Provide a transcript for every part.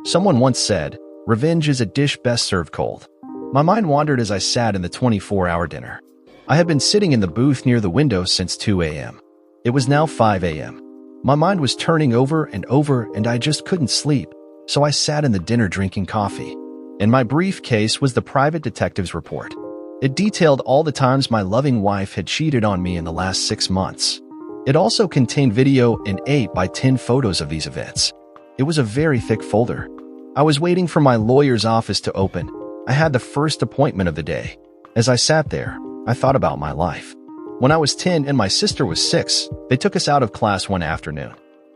Someone once said, "Revenge is a dish best served cold." My mind wandered as I sat in the 24-hour dinner. I had been sitting in the booth near the window since 2 a.m. It was now 5 a.m. My mind was turning over and I just couldn't sleep, so I sat in the dinner drinking coffee. In my briefcase was the private detective's report. It detailed all the times my loving wife had cheated on me in the last 6 months. It also contained video and 8 by 10 photos of these events. It was a very thick folder. I was waiting for my lawyer's office to open. I had the first appointment of the day. As I sat there, I thought about my life. When I was 10 and my sister was 6, they took us out of class one afternoon.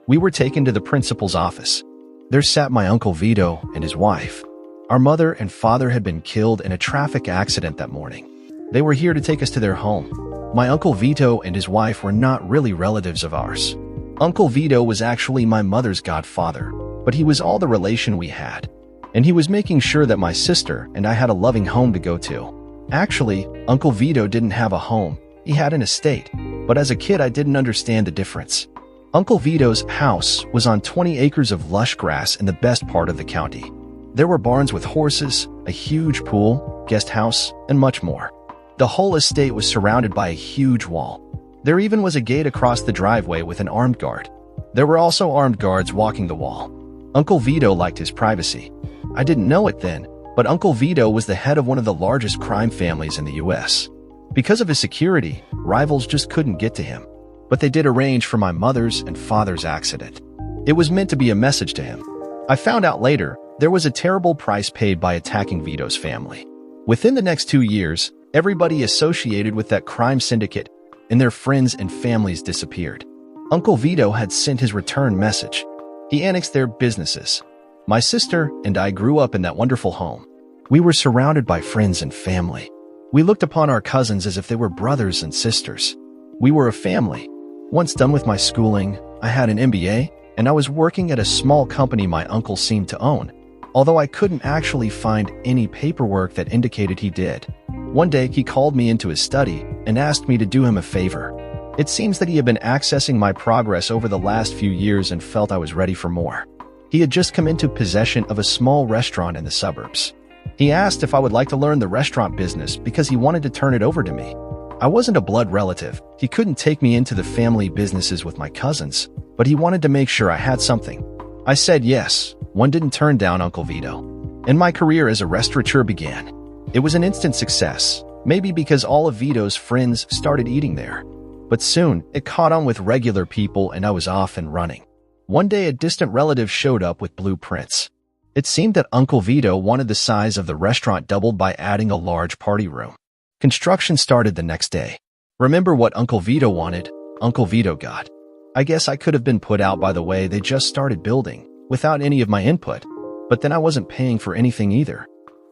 We were taken to the principal's office. There sat my Uncle Vito and his wife. Our mother and father had been killed in a traffic accident that morning. They were here to take us to their home. My Uncle Vito and his wife were not really relatives of ours. Uncle Vito was actually my mother's godfather, but he was all the relation we had. And he was making sure that my sister and I had a loving home to go to. Actually, Uncle Vito didn't have a home. He had an estate, but as a kid I didn't understand the difference. Uncle Vito's house was on 20 acres of lush grass in the best part of the county. There were barns with horses, a huge pool, guest house, and much more. The whole estate was surrounded by a huge wall. There even was a gate across the driveway with an armed guard. There were also armed guards walking the wall. Uncle Vito liked his privacy. I didn't know it then, but Uncle Vito was the head of one of the largest crime families in the U.S. Because of his security, rivals just couldn't get to him. But they did arrange for my mother's and father's accident. It was meant to be a message to him. I found out later there was a terrible price paid by attacking Vito's family. Within the next 2 years, everybody associated with that crime syndicate and their friends and families disappeared. Uncle Vito had sent his return message. He annexed their businesses. My sister and I grew up in that wonderful home. We were surrounded by friends and family. We looked upon our cousins as if they were brothers and sisters. We were a family. Once done with my schooling, I had an MBA, and I was working at a small company my uncle seemed to own, although I couldn't actually find any paperwork that indicated he did. One day, he called me into his study and asked me to do him a favor. It seems that he had been accessing my progress over the last few years and felt I was ready for more. He had just come into possession of a small restaurant in the suburbs. He asked if I would like to learn the restaurant business because he wanted to turn it over to me. I wasn't a blood relative. He couldn't take me into the family businesses with my cousins, but he wanted to make sure I had something. I said yes. One didn't turn down Uncle Vito. And my career as a restaurateur began. It was an instant success, maybe because all of Vito's friends started eating there. But soon, it caught on with regular people and I was off and running. One day, a distant relative showed up with blueprints. It seemed that Uncle Vito wanted the size of the restaurant doubled by adding a large party room. Construction started the next day. Remember what Uncle Vito wanted, Uncle Vito got. I guess I could have been put out by the way they just started building, without any of my input. But then I wasn't paying for anything either.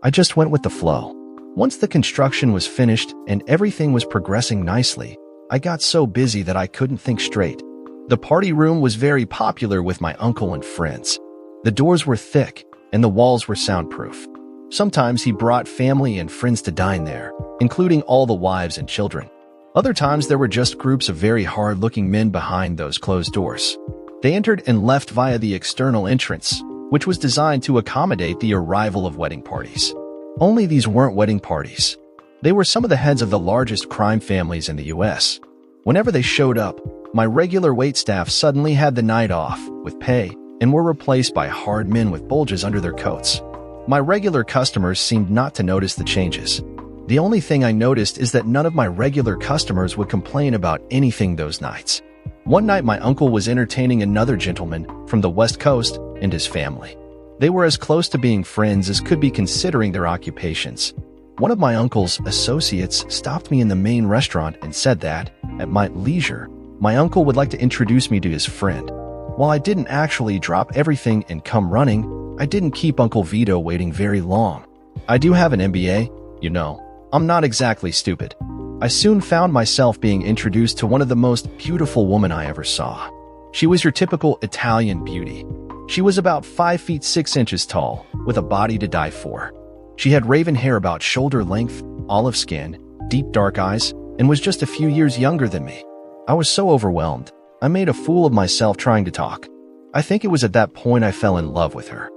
I just went with the flow. Once the construction was finished and everything was progressing nicely, I got so busy that I couldn't think straight. The party room was very popular with my uncle and friends. The doors were thick and the walls were soundproof. Sometimes he brought family and friends to dine there, including all the wives and children. Other times there were just groups of very hard-looking men behind those closed doors. They entered and left via the external entrance, which was designed to accommodate the arrival of wedding parties. Only these weren't wedding parties. They were some of the heads of the largest crime families in the U.S. Whenever they showed up, my regular waitstaff suddenly had the night off, with pay, and were replaced by hard men with bulges under their coats. My regular customers seemed not to notice the changes. The only thing I noticed is that none of my regular customers would complain about anything those nights. One night my uncle was entertaining another gentleman from the West Coast and his family. They were as close to being friends as could be considering their occupations. One of my uncle's associates stopped me in the main restaurant and said that, at my leisure, my uncle would like to introduce me to his friend. While I didn't actually drop everything and come running, I didn't keep Uncle Vito waiting very long. I do have an MBA, you know. I'm not exactly stupid. I soon found myself being introduced to one of the most beautiful women I ever saw. She was your typical Italian beauty. She was about 5 feet 6 inches tall, with a body to die for. She had raven hair about shoulder length, olive skin, deep dark eyes, and was just a few years younger than me. I was so overwhelmed, I made a fool of myself trying to talk. I think it was at that point I fell in love with her.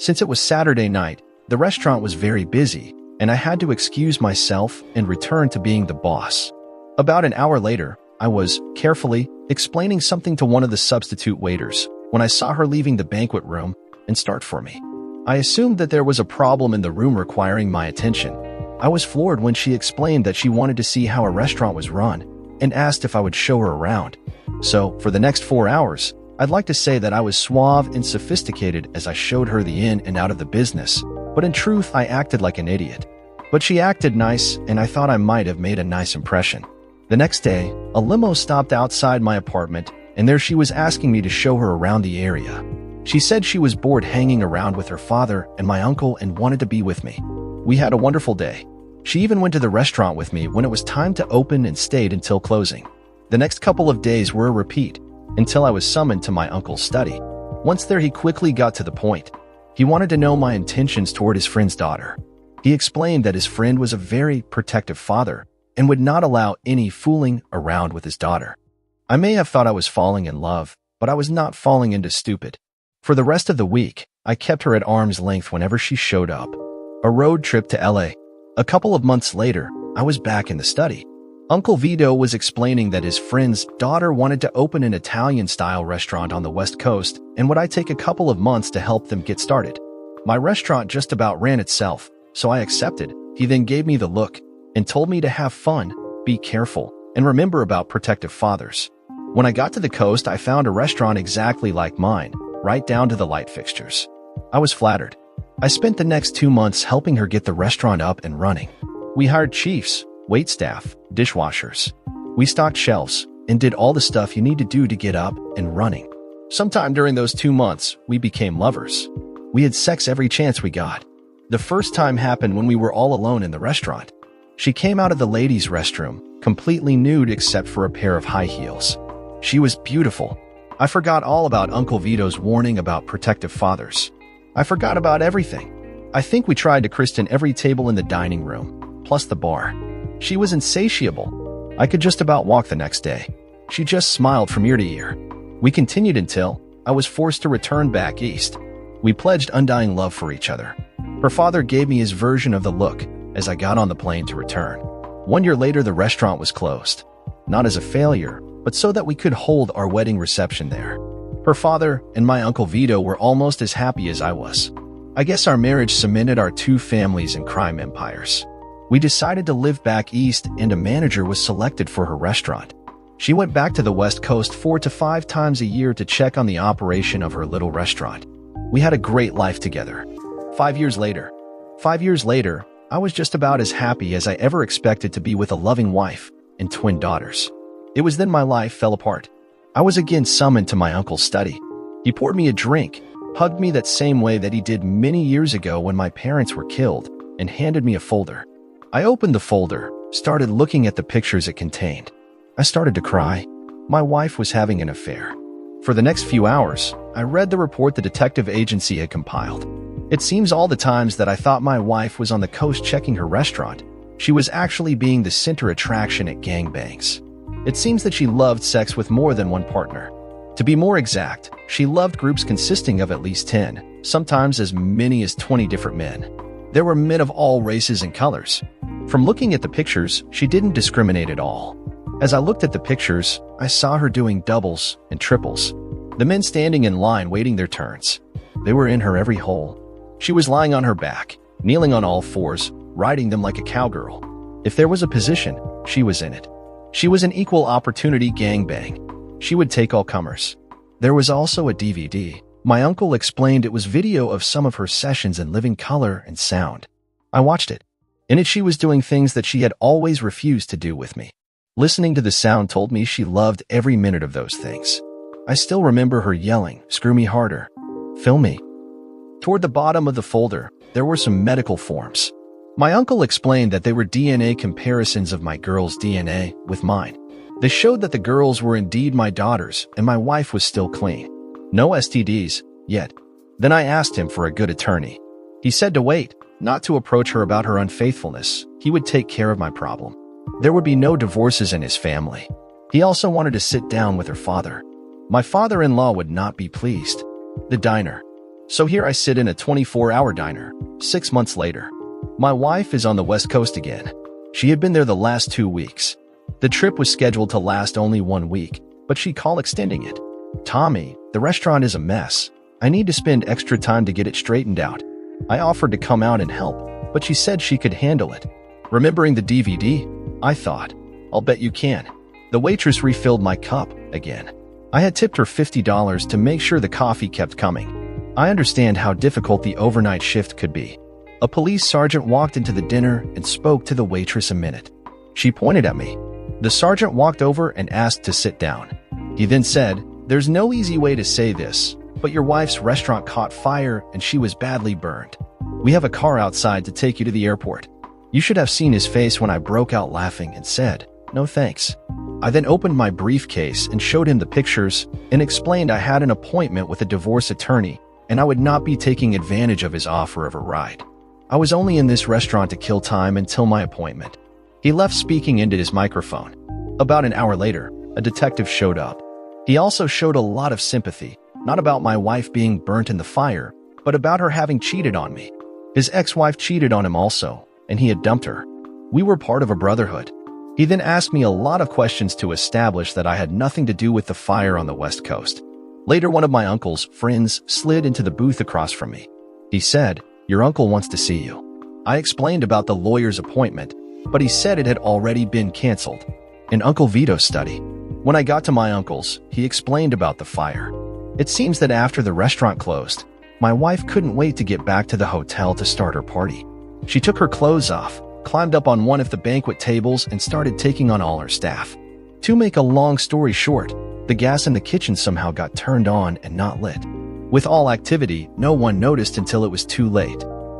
Since it was Saturday night, the restaurant was very busy, and I had to excuse myself and return to being the boss. About an hour later, I was, carefully, explaining something to one of the substitute waiters when I saw her leaving the banquet room and start for me. I assumed that there was a problem in the room requiring my attention. I was floored when she explained that she wanted to see how a restaurant was run and asked if I would show her around. So, for the next 4 hours, I'd like to say that I was suave and sophisticated as I showed her the in and out of the business, but in truth, I acted like an idiot. But she acted nice, and I thought I might have made a nice impression. The next day, a limo stopped outside my apartment, and there she was asking me to show her around the area. She said she was bored hanging around with her father and my uncle and wanted to be with me. We had a wonderful day. She even went to the restaurant with me when it was time to open and stayed until closing. The next couple of days were a repeat, until I was summoned to my uncle's study. Once there, he quickly got to the point. He wanted to know my intentions toward his friend's daughter. He explained that his friend was a very protective father and would not allow any fooling around with his daughter. I may have thought I was falling in love, but I was not falling into stupid. For the rest of the week, I kept her at arm's length whenever she showed up. A road trip to LA. A couple of months later, I was back in the study. Uncle Vito was explaining that his friend's daughter wanted to open an Italian-style restaurant on the West Coast, and would I take a couple of months to help them get started. My restaurant just about ran itself, so I accepted. He then gave me the look and told me to have fun, be careful, and remember about protective fathers. When I got to the coast, I found a restaurant exactly like mine, right down to the light fixtures. I was flattered. I spent the next 2 months helping her get the restaurant up and running. We hired chiefs, waitstaff, dishwashers. We stocked shelves and did all the stuff you need to do to get up and running. Sometime during those 2 months, we became lovers. We had sex every chance we got. The first time happened when we were all alone in the restaurant. She came out of the ladies' restroom, completely nude except for a pair of high heels. She was beautiful. I forgot all about Uncle Vito's warning about protective fathers. I forgot about everything. I think we tried to christen every table in the dining room, plus the bar. She was insatiable. I could just about walk the next day. She just smiled from ear to ear. We continued until I was forced to return back east. We pledged undying love for each other. Her father gave me his version of the look as I got on the plane to return. 1 year later, the restaurant was closed. Not as a failure, but so that we could hold our wedding reception there. Her father and my Uncle Vito were almost as happy as I was. I guess our marriage cemented our two families and crime empires. We decided to live back east, and a manager was selected for her restaurant. She went back to the West Coast 4 to 5 times a year to check on the operation of her little restaurant. We had a great life together. 5 years later, I was just about as happy as I ever expected to be with a loving wife and twin daughters. It was then my life fell apart. I was again summoned to my uncle's study. He poured me a drink, hugged me that same way that he did many years ago when my parents were killed, and handed me a folder. I opened the folder, started looking at the pictures it contained. I started to cry. My wife was having an affair. For the next few hours, I read the report the detective agency had compiled. It seems all the times that I thought my wife was on the coast checking her restaurant, she was actually being the center attraction at gangbangs. It seems that she loved sex with more than one partner. To be more exact, she loved groups consisting of at least 10, sometimes as many as 20 different men. There were men of all races and colors. From looking at the pictures, she didn't discriminate at all. As I looked at the pictures, I saw her doing doubles and triples. The men standing in line waiting their turns. They were in her every hole. She was lying on her back, kneeling on all fours, riding them like a cowgirl. If there was a position, she was in it. She was an equal opportunity gangbang. She would take all comers. There was also a DVD. My uncle explained it was video of some of her sessions in living color and sound. I watched it. In it, she was doing things that she had always refused to do with me. Listening to the sound told me she loved every minute of those things. I still remember her yelling, "Screw me harder. Film me." Toward the bottom of the folder, there were some medical forms. My uncle explained that they were DNA comparisons of my girl's DNA with mine. They showed that the girls were indeed my daughters and my wife was still clean. No STDs, yet. Then I asked him for a good attorney. He said to wait, not to approach her about her unfaithfulness. He would take care of my problem. There would be no divorces in his family. He also wanted to sit down with her father. My father-in-law would not be pleased. The diner. So here I sit in a 24-hour diner, 6 months later. My wife is on the West Coast again. She had been there the last 2 weeks. The trip was scheduled to last only 1 week, but she called extending it. Tommy, the restaurant is a mess. I need to spend extra time to get it straightened out. I offered to come out and help, but she said she could handle it. Remembering the DVD, I thought, I'll bet you can. The waitress refilled my cup again. I had tipped her $50 to make sure the coffee kept coming. I understand how difficult the overnight shift could be. A police sergeant walked into the dinner and spoke to the waitress a minute. She pointed at me. The sergeant walked over and asked to sit down. He then said, "There's no easy way to say this, but your wife's restaurant caught fire and she was badly burned. We have a car outside to take you to the airport." You should have seen his face when I broke out laughing and said, "No thanks." I then opened my briefcase and showed him the pictures and explained I had an appointment with a divorce attorney and I would not be taking advantage of his offer of a ride. I was only in this restaurant to kill time until my appointment. He left speaking into his microphone. About an hour later, a detective showed up. He also showed a lot of sympathy, not about my wife being burnt in the fire, but about her having cheated on me. His ex-wife cheated on him also, and he had dumped her. We were part of a brotherhood. He then asked me a lot of questions to establish that I had nothing to do with the fire on the West Coast. Later, one of my uncle's friends slid into the booth across from me. He said, "Your uncle wants to see you." I explained about the lawyer's appointment, but he said it had already been canceled. An Uncle Vito study. When I got to my uncle's, he explained about the fire. It seems that after the restaurant closed, my wife couldn't wait to get back to the hotel to start her party. She took her clothes off, climbed up on one of the banquet tables, and started taking on all her staff. To make a long story short, the gas in the kitchen somehow got turned on and not lit. With all activity, no one noticed until it was too late.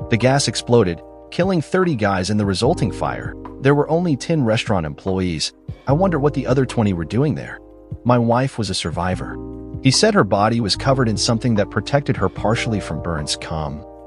The gas exploded, killing 30 guys in the resulting fire. There were only 10 restaurant employees. I wonder what the other 20 were doing there. My wife was a survivor. He said her body was covered in something that protected her partially from burns,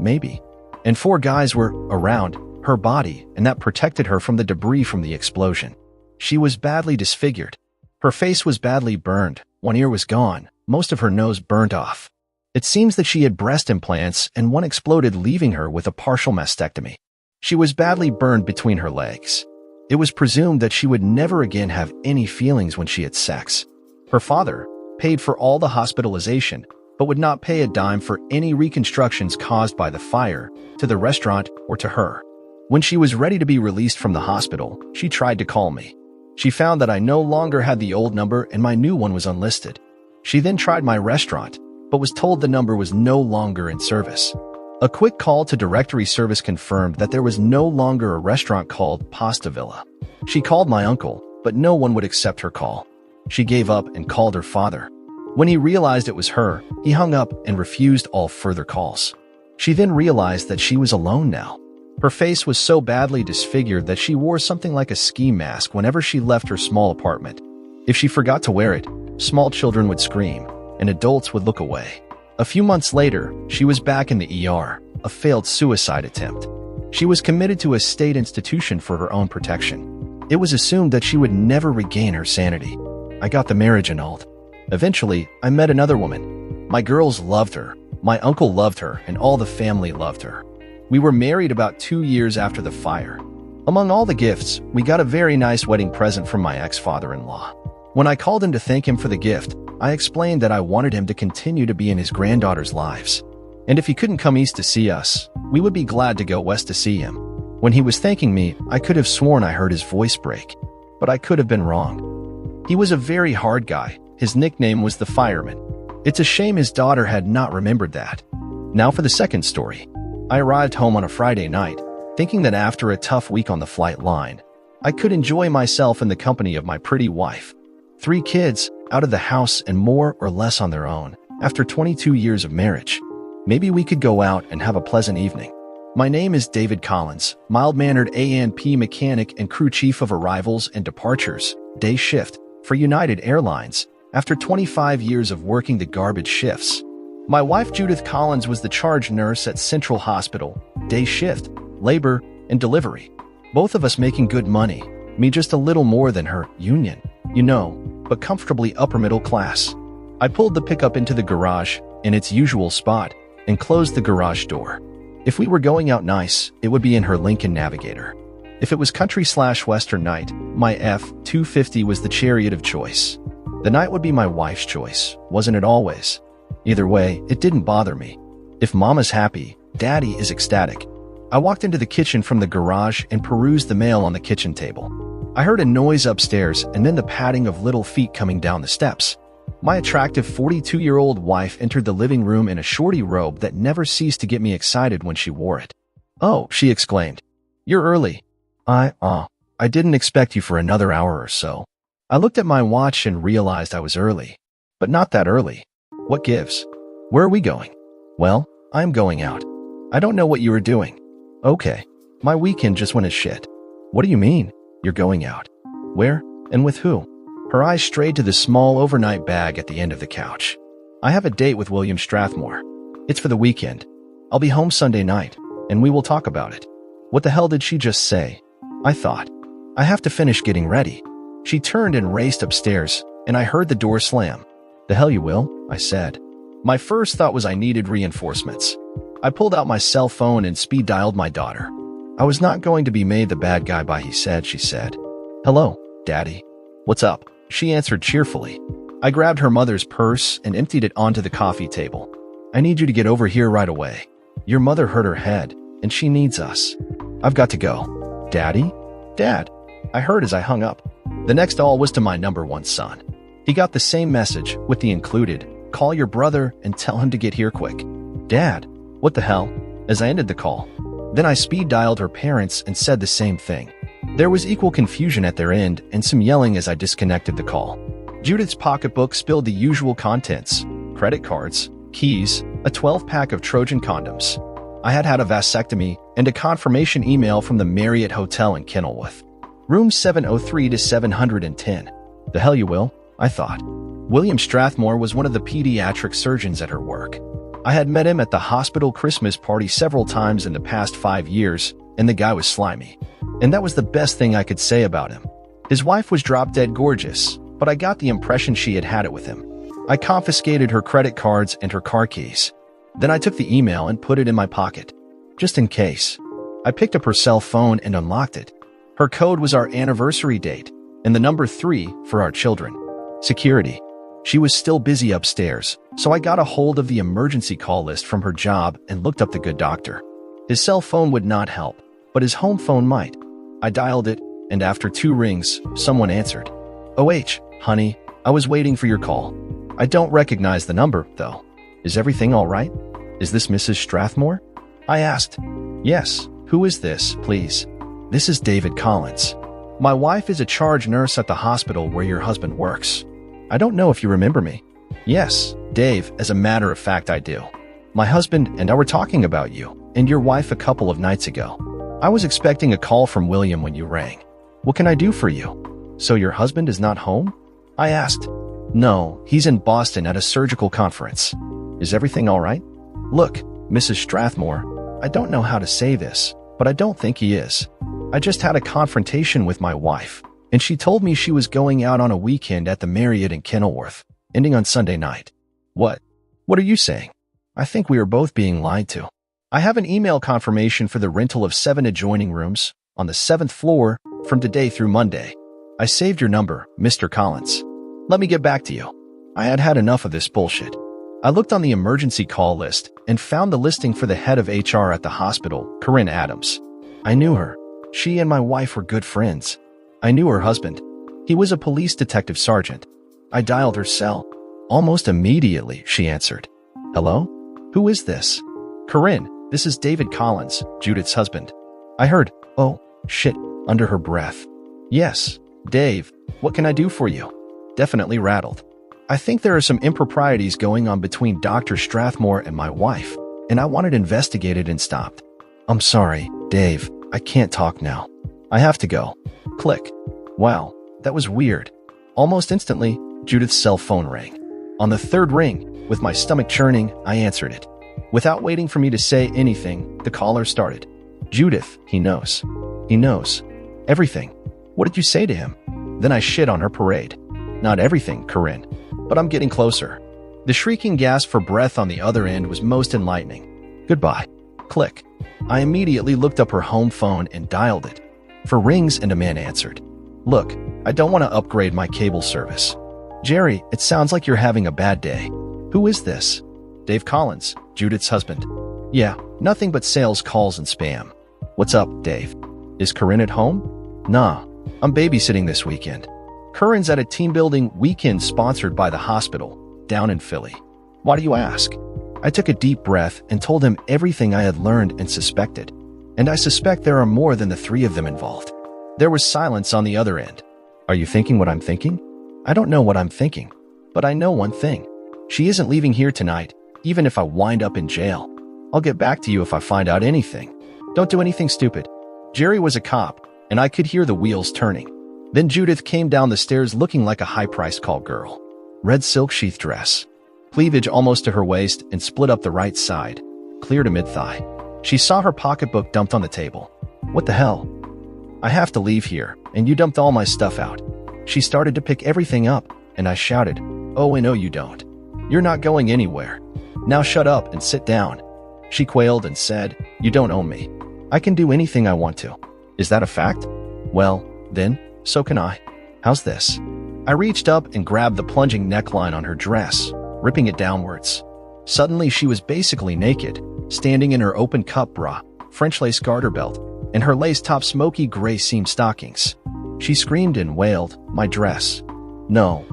maybe. And 4 guys were around her body, and that protected her from the debris from the explosion. She was badly disfigured. Her face was badly burned, one ear was gone, most of her nose burnt off. It seems that she had breast implants and one exploded, leaving her with a partial mastectomy. She was badly burned between her legs. It was presumed that she would never again have any feelings when she had sex. Her father paid for all the hospitalization, but would not pay a dime for any reconstructions caused by the fire, to the restaurant or to her. When she was ready to be released from the hospital, she tried to call me. She found that I no longer had the old number and my new one was unlisted. She then tried my restaurant, but was told the number was no longer in service. A quick call to directory service confirmed that there was no longer a restaurant called Pasta Villa. She called my uncle, but no one would accept her call. She gave up and called her father. When he realized it was her, he hung up and refused all further calls. She then realized that she was alone now. Her face was so badly disfigured that she wore something like a ski mask whenever she left her small apartment. If she forgot to wear it, small children would scream, and adults would look away. A few months later, she was back in the ER, a failed suicide attempt. She was committed to a state institution for her own protection. It was assumed that she would never regain her sanity. I got the marriage annulled. Eventually, I met another woman. My girls loved her, my uncle loved her, and all the family loved her. We were married about 2 years after the fire. Among all the gifts, we got a very nice wedding present from my ex-father-in-law. When I called him to thank him for the gift, I explained that I wanted him to continue to be in his granddaughter's lives. And if he couldn't come east to see us, we would be glad to go west to see him. When he was thanking me, I could have sworn I heard his voice break, but I could have been wrong. He was a very hard guy. His nickname was the Fireman. It's a shame his daughter had not remembered that. Now for the second story. I arrived home on a Friday night, thinking that after a tough week on the flight line, I could enjoy myself in the company of my pretty wife. 3 kids, out of the house and more or less on their own, after 22 years of marriage. Maybe we could go out and have a pleasant evening. My name is David Collins, mild-mannered A&P mechanic and crew chief of arrivals and departures, day shift, for United Airlines, after 25 years of working the garbage shifts. My wife Judith Collins was the charge nurse at Central Hospital, day shift, labor, and delivery. Both of us making good money, me just a little more than her, union, but comfortably upper middle class. I pulled the pickup into the garage, in its usual spot, and closed the garage door. If we were going out nice, it would be in her Lincoln Navigator. If it was country/western night, my F-250 was the chariot of choice. The night would be my wife's choice, wasn't it always? Either way, it didn't bother me. If Mama's happy, Daddy is ecstatic. I walked into the kitchen from the garage and perused the mail on the kitchen table. I heard a noise upstairs and then the padding of little feet coming down the steps. My attractive 42-year-old wife entered the living room in a shorty robe that never ceased to get me excited when she wore it. "Oh," she exclaimed. "You're early." I didn't expect you for another hour or so." I looked at my watch and realized I was early. But not that early. What gives? "Where are we going?" "Well, I'm going out." "I don't know what you were doing." "Okay. My weekend just went as shit." "What do you mean? You're going out? Where? And with who?" Her eyes strayed to the small overnight bag at the end of the couch. "I have a date with William Strathmore. It's for the weekend. I'll be home Sunday night, and we will talk about it." What the hell did she just say? I thought. I have to finish getting ready. She turned and raced upstairs, and I heard the door slam. "The hell you will," I said. My first thought was I needed reinforcements. I pulled out my cell phone and speed dialed my daughter. I was not going to be made the bad guy by she said. "Hello, Daddy." "What's up?" She answered cheerfully. I grabbed her mother's purse and emptied it onto the coffee table. "I need you to get over here right away. Your mother hurt her head, and she needs us." "I've got to go." "Daddy?" "Dad," I heard as I hung up. The next call was to my number 1 son. He got the same message with the included, "Call your brother and tell him to get here quick." "Dad, what the hell?" as I ended the call. Then I speed dialed her parents and said the same thing. There was equal confusion at their end and some yelling as I disconnected the call. Judith's pocketbook spilled the usual contents: credit cards, keys, a 12-pack of Trojan condoms. I had had a vasectomy and a confirmation email from the Marriott Hotel in Kenilworth. Room 703 to 710. The hell you will, I thought. William Strathmore was one of the pediatric surgeons at her work. I had met him at the hospital Christmas party several times in the past 5 years, and the guy was slimy. And that was the best thing I could say about him. His wife was drop-dead gorgeous, but I got the impression she had had it with him. I confiscated her credit cards and her car keys. Then I took the email and put it in my pocket, just in case. I picked up her cell phone and unlocked it. Her code was our anniversary date, and the number 3 for our children. Security. She was still busy upstairs, so I got a hold of the emergency call list from her job and looked up the good doctor. His cell phone would not help, but his home phone might. I dialed it, and after 2 rings, someone answered. "OH, honey, I was waiting for your call. I don't recognize the number, though. Is everything all right? Is this Mrs. Strathmore?" I asked. "Yes. Who is this, please?" "This is David Collins. My wife is a charge nurse at the hospital where your husband works. I don't know if you remember me." "Yes, Dave, as a matter of fact I do. My husband and I were talking about you and your wife a couple of nights ago. I was expecting a call from William when you rang. What can I do for you?" "So your husband is not home?" I asked. "No, he's in Boston at a surgical conference." "Is everything all right?" "Look, Mrs. Strathmore, I don't know how to say this, but I don't think he is. I just had a confrontation with my wife, and she told me she was going out on a weekend at the Marriott in Kenilworth, ending on Sunday night." What are you saying?" "I think we are both being lied to. I have an email confirmation for the rental of 7 adjoining rooms on the 7th floor from today through Monday. I saved your number, Mr. Collins. Let me get back to you." I had had enough of this bullshit. I looked on the emergency call list and found the listing for the head of HR at the hospital, Corinne Adams. I knew her. She and my wife were good friends. I knew her husband. He was a police detective sergeant. I dialed her cell. Almost immediately, she answered. "Hello? Who is this?" "Corinne, this is David Collins, Judith's husband." I heard, "Oh, shit," under her breath. "Yes, Dave, what can I do for you?" Definitely rattled. "I think there are some improprieties going on between Dr. Strathmore and my wife, and I wanted investigated and stopped." "I'm sorry, Dave, I can't talk now. I have to go." Click. Wow, that was weird. Almost instantly, Judith's cell phone rang. On the 3rd ring, with my stomach churning, I answered it. Without waiting for me to say anything, the caller started. "Judith, he knows. He knows. Everything. What did you say to him?" Then I shit on her parade. "Not everything, Corinne, but I'm getting closer." The shrieking gasp for breath on the other end was most enlightening. Goodbye. Click. I immediately looked up her home phone and dialed it. For rings, and a man answered. Look, I don't want to upgrade my cable service. Jerry, it sounds like you're having a bad day. Who is this? Dave Collins, Judith's husband. Yeah, nothing but sales calls and spam. What's up, Dave? Is Corinne at home? Nah, I'm babysitting this weekend. Corinne's at a team building weekend sponsored by the hospital, down in Philly. Why do you ask? I took a deep breath and told him everything I had learned and suspected. And I suspect there are more than the three of them involved. There was silence on the other end. Are you thinking what I'm thinking? I don't know what I'm thinking, but I know one thing. She isn't leaving here tonight, even if I wind up in jail. I'll get back to you if I find out anything. Don't do anything stupid. Jerry was a cop, and I could hear the wheels turning. Then Judith came down the stairs looking like a high-priced call girl. Red silk sheath dress. Cleavage almost to her waist and split up the right side, clear to mid-thigh. She saw her pocketbook dumped on the table. What the hell? I have to leave here, and you dumped all my stuff out. She started to pick everything up, and I shouted, Oh, no, you don't. You're not going anywhere. Now shut up and sit down. She quailed and said, You don't own me. I can do anything I want to. Is that a fact? Well, then, so can I. How's this? I reached up and grabbed the plunging neckline on her dress, ripping it downwards. Suddenly, she was basically naked, standing in her open cup bra, French lace garter belt, and her lace-top smoky gray seam stockings. She screamed and wailed, My dress. No,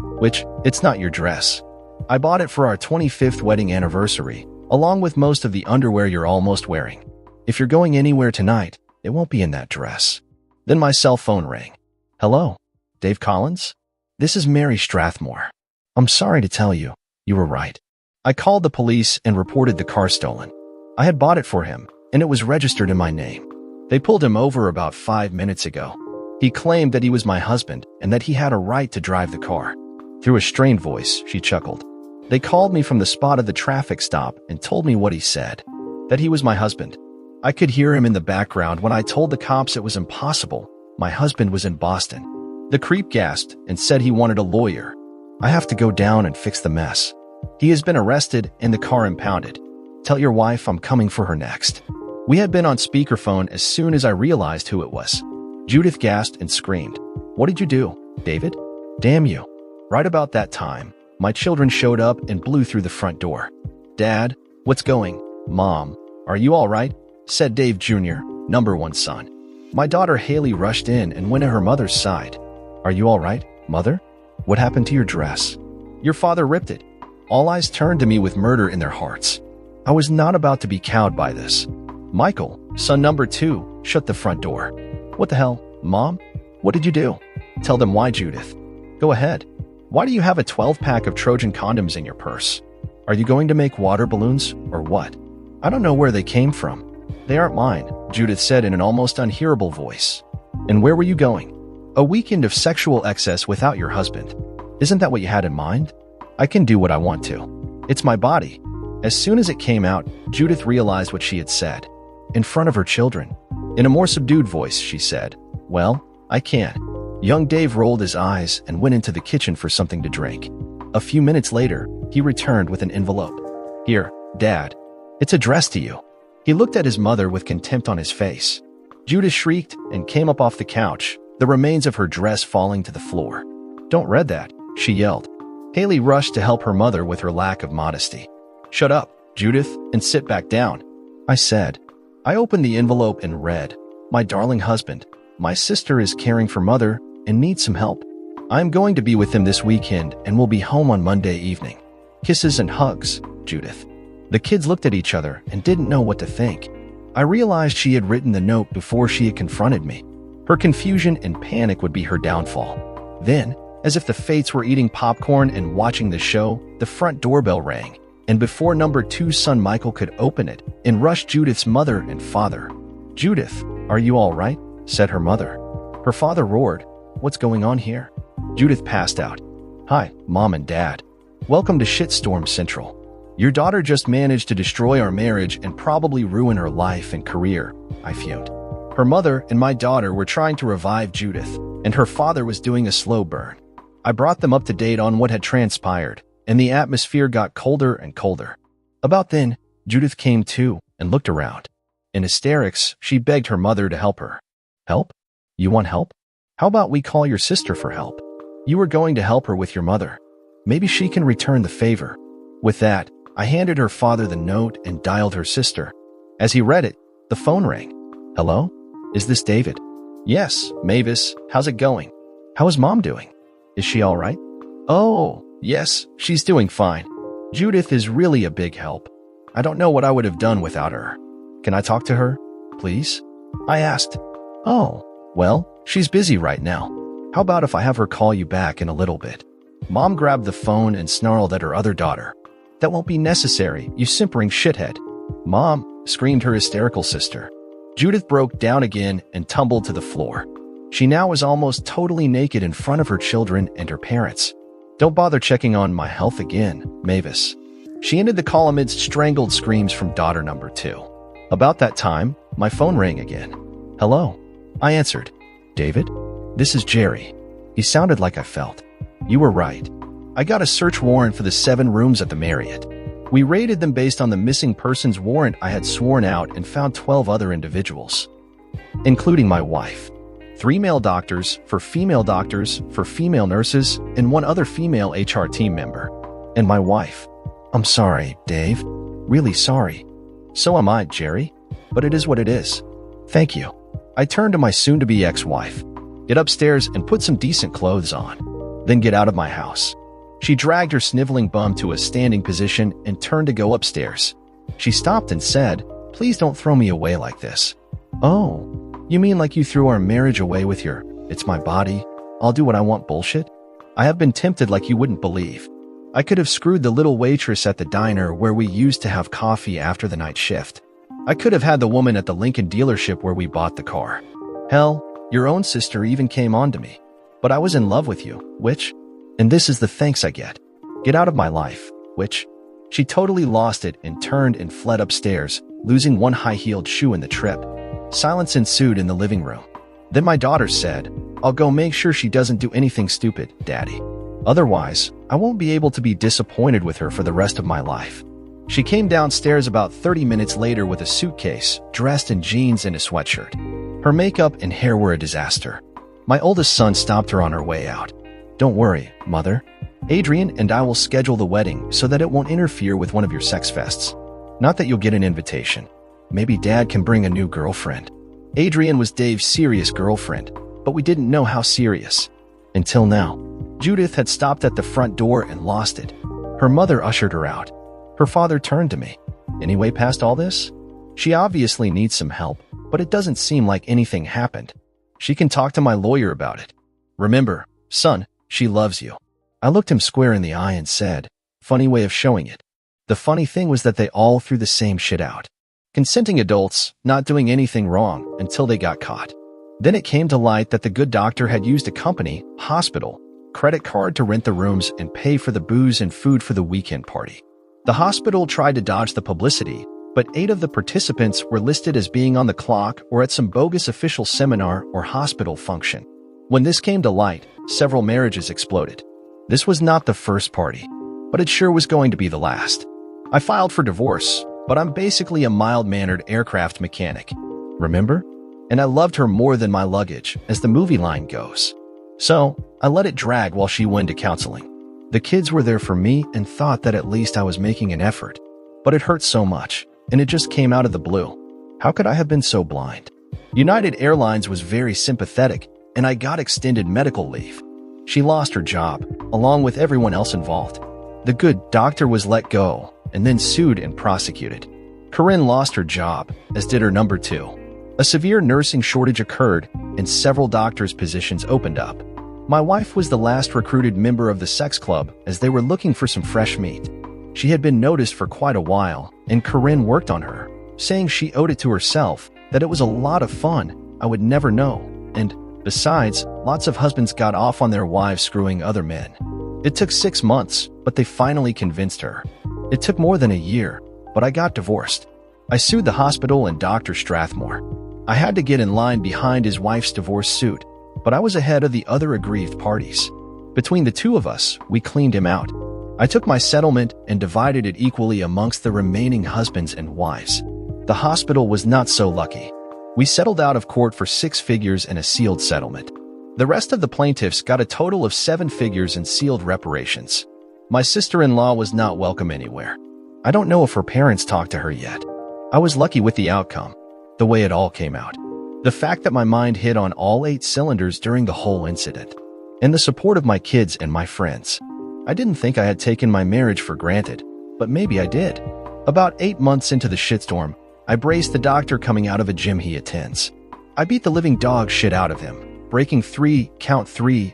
it's not your dress. I bought it for our 25th wedding anniversary, along with most of the underwear you're almost wearing. If you're going anywhere tonight, it won't be in that dress. Then my cell phone rang. Hello, Dave Collins? This is Mary Strathmore. I'm sorry to tell you, you were right. I called the police and reported the car stolen. I had bought it for him, and it was registered in my name. They pulled him over about 5 minutes ago. He claimed that he was my husband and that he had a right to drive the car. Through a strained voice, she chuckled. They called me from the spot of the traffic stop and told me what he said, that he was my husband. I could hear him in the background when I told the cops it was impossible. My husband was in Boston. The creep gasped and said he wanted a lawyer. I have to go down and fix the mess. He has been arrested and the car impounded. Tell your wife I'm coming for her next. We had been on speakerphone as soon as I realized who it was. Judith gasped and screamed. What did you do, David? Damn you. Right about that time, my children showed up and blew through the front door. Dad, what's going? Mom, are you all right? Said Dave Jr., number one son. My daughter Haley rushed in and went to her mother's side. Are you all right, Mother? What happened to your dress? Your father ripped it. All eyes turned to me with murder in their hearts. I was not about to be cowed by this. Michael, son number 2, shut the front door. What the hell, Mom? What did you do? Tell them why, Judith. Go ahead. Why do you have a 12-pack of Trojan condoms in your purse? Are you going to make water balloons, or what? I don't know where they came from. They aren't mine, Judith said in an almost unhearable voice. And where were you going? A weekend of sexual excess without your husband. Isn't that what you had in mind? I can do what I want to. It's my body. As soon as it came out, Judith realized what she had said. In front of her children. In a more subdued voice, she said, Well, I can. Young Dave rolled his eyes and went into the kitchen for something to drink. A few minutes later, he returned with an envelope. Here, Dad. It's addressed to you. He looked at his mother with contempt on his face. Judith shrieked and came up off the couch, the remains of her dress falling to the floor. Don't read that, she yelled. Haley rushed to help her mother with her lack of modesty. Shut up, Judith, and sit back down, I said. I opened the envelope and read, My darling husband, my sister is caring for Mother and needs some help. I'm going to be with him this weekend and will be home on Monday evening. Kisses and hugs, Judith. The kids looked at each other and didn't know what to think. I realized she had written the note before she had confronted me. Her confusion and panic would be her downfall. Then, as if the fates were eating popcorn and watching the show, the front doorbell rang, and before number 2's son Michael could open it, in rushed Judith's mother and father. Judith, are you all right? Said her mother. Her father roared, What's going on here? Judith passed out. Hi, Mom and Dad. Welcome to Shitstorm Central. Your daughter just managed to destroy our marriage and probably ruin her life and career, I fumed. Her mother and my daughter were trying to revive Judith, and her father was doing a slow burn. I brought them up to date on what had transpired, and the atmosphere got colder and colder. About then, Judith came to and looked around. In hysterics, she begged her mother to help her. Help? You want help? How about we call your sister for help? You were going to help her with your mother. Maybe she can return the favor. With that, I handed her father the note and dialed her sister. As he read it, the phone rang. Hello? Is this David? Yes, Mavis. How's it going? How is Mom doing? Is she all right? Oh, yes, she's doing fine. Judith is really a big help. I don't know what I would have done without her. Can I talk to her, please? I asked. Oh, well, she's busy right now. How about if I have her call you back in a little bit? Mom grabbed the phone and snarled at her other daughter. That won't be necessary, you simpering shithead. Mom, screamed her hysterical sister. Judith broke down again and tumbled to the floor. She now was almost totally naked in front of her children and her parents. Don't bother checking on my health again, Mavis. She ended the call amidst strangled screams from daughter number 2. About that time, my phone rang again. Hello? I answered. David? This is Jerry. He sounded like I felt. You were right. I got a search warrant for the 7 rooms at the Marriott. We raided them based on the missing persons warrant I had sworn out and found 12 other individuals, including my wife. 3 male doctors, for female nurses, and 1 other female HR team member. And my wife. I'm sorry, Dave. Really sorry. So am I, Jerry. But it is what it is. Thank you. I turned to my soon-to-be ex-wife. Get upstairs and put some decent clothes on. Then get out of my house. She dragged her sniveling bum to a standing position and turned to go upstairs. She stopped and said, Please don't throw me away like this. Oh, you mean like you threw our marriage away with your, it's my body, I'll do what I want bullshit? I have been tempted like you wouldn't believe. I could have screwed the little waitress at the diner where we used to have coffee after the night shift. I could have had the woman at the Lincoln dealership where we bought the car. Hell, your own sister even came on to me. But I was in love with you, which, and this is the thanks I get. Get out of my life, which, she totally lost it and turned and fled upstairs, losing 1 high-heeled shoe in the trip. Silence ensued in the living room. Then my daughter said, I'll go make sure she doesn't do anything stupid, Daddy. Otherwise, I won't be able to be disappointed with her for the rest of my life. She came downstairs about 30 minutes later with a suitcase, dressed in jeans and a sweatshirt. Her makeup and hair were a disaster. My oldest son stopped her on her way out. Don't worry, Mother. Adrian and I will schedule the wedding so that it won't interfere with one of your sex fests. Not that you'll get an invitation. Maybe Dad can bring a new girlfriend. Adrian was Dave's serious girlfriend, but we didn't know how serious. Until now. Judith had stopped at the front door and lost it. Her mother ushered her out. Her father turned to me. Anyway, past all this? She obviously needs some help, but it doesn't seem like anything happened. She can talk to my lawyer about it. Remember, son, she loves you. I looked him square in the eye and said, funny way of showing it. The funny thing was that they all threw the same shit out. Consenting adults, not doing anything wrong until they got caught. Then it came to light that the good doctor had used a company, hospital, credit card to rent the rooms and pay for the booze and food for the weekend party. The hospital tried to dodge the publicity, but 8 of the participants were listed as being on the clock or at some bogus official seminar or hospital function. When this came to light, several marriages exploded. This was not the first party, but it sure was going to be the last. I filed for divorce, but I'm basically a mild-mannered aircraft mechanic. Remember? And I loved her more than my luggage, as the movie line goes. So, I let it drag while she went to counseling. The kids were there for me and thought that at least I was making an effort. But it hurt so much, and it just came out of the blue. How could I have been so blind? United Airlines was very sympathetic, and I got extended medical leave. She lost her job, along with everyone else involved. The good doctor was let go, and then sued and prosecuted. Corinne lost her job, as did her number 2. A severe nursing shortage occurred, and several doctors' positions opened up. My wife was the last recruited member of the sex club, as they were looking for some fresh meat. She had been noticed for quite a while, and Corinne worked on her, saying she owed it to herself, that it was a lot of fun, I would never know, and, besides, lots of husbands got off on their wives screwing other men. It took 6 months, but they finally convinced her. It took more than a year, but I got divorced. I sued the hospital and Dr. Strathmore. I had to get in line behind his wife's divorce suit, but I was ahead of the other aggrieved parties. Between the 2 of us, we cleaned him out. I took my settlement and divided it equally amongst the remaining husbands and wives. The hospital was not so lucky. We settled out of court for 6 figures and a sealed settlement. The rest of the plaintiffs got a total of 7 figures in sealed reparations. My sister-in-law was not welcome anywhere. I don't know if her parents talked to her yet. I was lucky with the outcome, the way it all came out. The fact that my mind hit on all 8 cylinders during the whole incident, and the support of my kids and my friends. I didn't think I had taken my marriage for granted, but maybe I did. About 8 months into the shitstorm, I braced the doctor coming out of a gym he attends. I beat the living dog shit out of him, breaking 3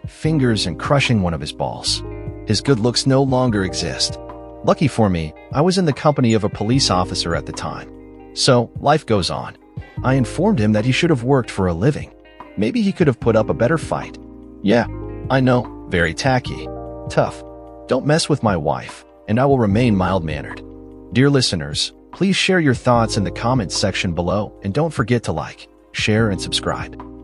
fingers and crushing one of his balls. His good looks no longer exist. Lucky for me, I was in the company of a police officer at the time. So, life goes on. I informed him that he should have worked for a living. Maybe he could have put up a better fight. Yeah, I know, very tacky. Tough. Don't mess with my wife, and I will remain mild-mannered. Dear listeners, please share your thoughts in the comments section below, and don't forget to like, share, and subscribe.